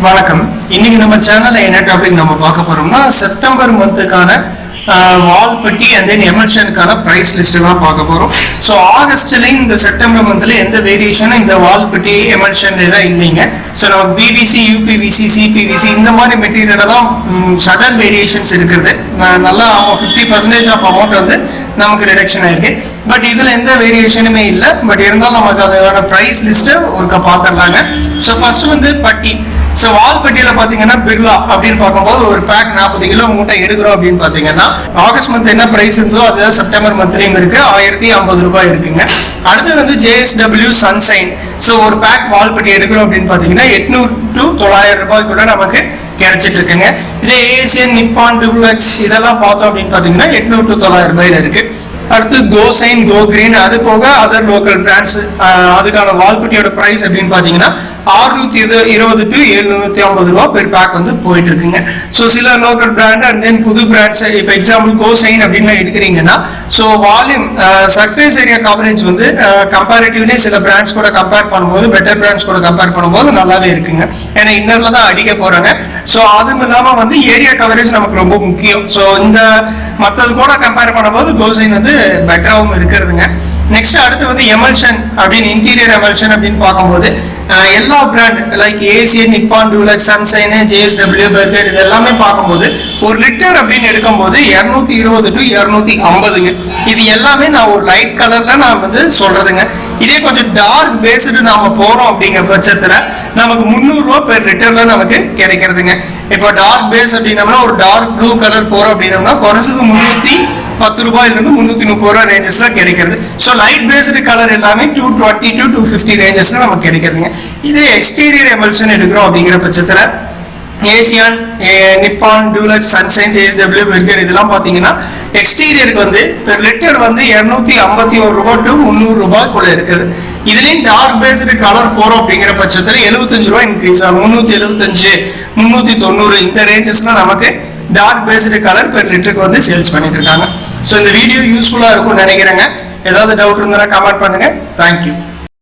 வணக்கம். இன்னைக்கு நம்ம சேனல்ல என்ன டாபிக் நம்ம பார்க்க போறோம்னா செப்டம்பர் மந்த்துக்கான வால் பட்டி அண்ட் தென் எமல்ஷனுக்கான பிரைஸ் லிஸ்ட் தான் பார்க்க போறோம். ஸோ ஆகஸ்ட்ல இந்த செப்டம்பர் மந்த்ல எந்த வேரியேஷனும் இந்த வால் பட்டி எமல்ஷன் எல்லாம் இல்லைங்க. ஸோ நமக்கு பிவிசி, யூபிவிசி, சிபிவிசி இந்த மாதிரி மெட்டீரியல் எல்லாம் சடன் வேரியேஷன்ஸ் இருக்கிறது. நல்லா 50% ஆஃப் அமௌண்ட் வந்து நமக்கு ரிடக்ஷன் ஆயிருக்கு. பட் இதுல எந்த வேரியேஷனுமே இல்லை. பட் இருந்தாலும் நமக்கு அதோட பிரைஸ் லிஸ்ட்டை ஒருக்கா பார்த்துடலாங்க. ஸோ ஃபர்ஸ்ட் வந்து பட்டி. ஸோ வால் பட்டியில் பார்த்தீங்கன்னா பிர்லா அப்படின்னு பார்க்கும்போது ஒரு பேக் 40 கிலோ மூட்டை எடுக்கிறோம் அப்படின்னு பார்த்தீங்கன்னா ஆகஸ்ட் மந்த் என்ன பிரைஸ் இருந்தோ அதுதான் செப்டம்பர் மந்த்லையும் இருக்கு. 1050 ரூபாய் இருக்குங்க. அடுத்து வந்து JSW சன்சைன். ஸோ ஒரு பேக் வால் பட்டி எடுக்கிறோம் அப்படின்னு பார்த்தீங்கன்னா 800 to 900 ரூபாய் கூட நமக்கு கிடைச்சிட்டு இருக்குங்க. இதே ஏசியன், நிப்பான், டுலக்ஸ் இதெல்லாம் பார்த்தோம் அப்படின்னு பார்த்தீங்கன்னா 800 to 900 ரூபாயில இருக்கு. அடுத்து கோ சைன், கோ கிரீன், அது போக அதர் லோக்கல் பிராண்ட்ஸ் அதுக்கான வால்பட்டியோட பிரைஸ் அப்படின்னு பார்த்தீங்கன்னா 620 to 750 ரூபா பெர் பேக் வந்து போயிட்டு இருக்குங்க. ஸோ சில லோக்கல் பிராண்ட் அண்ட் தென் புது பிராண்ட்ஸ், இப்போ எக்ஸாம்பிள் கோ சைன் அப்படின்னு எடுக்கிறீங்கன்னா so volume surface area coverage வந்து கம்பேரிட்டிவ்லி சில பிராண்ட்ஸ் கூட கம்பேர் பண்ணும்போது பெட்டர் பிராண்ட்ஸ் கூட கம்பேர் பண்ணும்போது நல்லாவே இருக்குங்க. ஏன்னா இன்னர்ல தான் அடிக்க போறாங்க. ஸோ அதுவும் இல்லாமல் வந்து ஏரியா கவரேஜ் நமக்கு ரொம்ப முக்கியம். ஸோ இந்த மற்றது கூட கம்பேர் பண்ணும்போது கோ சைன் வந்து பெட்டராகவும் இருக்கிறதுங்க. நெக்ஸ்ட் அடுத்து வந்து எமல்ஷன் அப்படின்னு இன்டீரியர் எமல்ஷன் அப்படின்னு பார்க்கும்போது எல்லா பிராண்ட் லைக் ஏசியன், நிப்பான், டுலக்ஸ், சன்சைன், JSW, பெர்கர் இது எல்லாமே பார்க்கும்போது ஒரு லிட்டர் அப்படின்னு எடுக்கும்போது 220 to 250ங்க. இது எல்லாமே நான் ஒரு லைட் கலர்ல நான் வந்து சொல்றதுங்க. இதே கொஞ்சம் டார்க் பேஸ்டு நாம போறோம் அப்படிங்கிற பட்சத்துல நமக்கு 300 ரூபாய் பெர் லிட்டர்ல நமக்கு கிடைக்கிறதுங்க. இப்போ டார்க் பேஸ் அப்படின்னம்னா ஒரு டார்க் ப்ளூ கலர் போறோம் அப்படின்னம்னா குறைஞ்சது 310 ரூபாயிலிருந்து 330 ரூபாய் ரேஞ்சஸ்ல கிடைக்கிறது. ஸோ லைட் பேஸ்டு கலர் எல்லாமே 220 to 250 ரேஞ்சஸ்ல நமக்கு கிடைக்கிறதுங்க. இதே எக்ஸ்டீரியர் எமல்ஷன் எடுக்கிறோம் அப்படிங்கிற பட்சத்துல ஏசியன், நிப்பான், டுலக்ஸ், சன்சைன், JSW, பெர்கர் இதெல்லாம் பார்த்தீங்கன்னா எக்ஸ்டீரியருக்கு வந்து பெர் லிட்டர் வந்து 251 ரூபாய் டு 300 ரூபாய்க்குள்ள இருக்குது. இதுலேயும் டார்க் பேஸ்டு கலர் போறோம் அப்படிங்கிற பட்சத்தில் 75 ரூபாய் இன்க்ரீஸ் ஆகும். 375, 390 இந்த ரேஞ்சஸ்ல நமக்கு டார்க் பேஸ்டு கலர் பெர் லிட்டருக்கு வந்து சேல்ஸ் பண்ணிட்டு இருக்காங்க. ஸோ இந்த வீடியோ யூஸ்ஃபுல்லா இருக்கும்னு நினைக்கிறேங்க. ஏதாவது டவுட் இருந்தா கமெண்ட் பண்ணுங்க. தேங்க்யூ.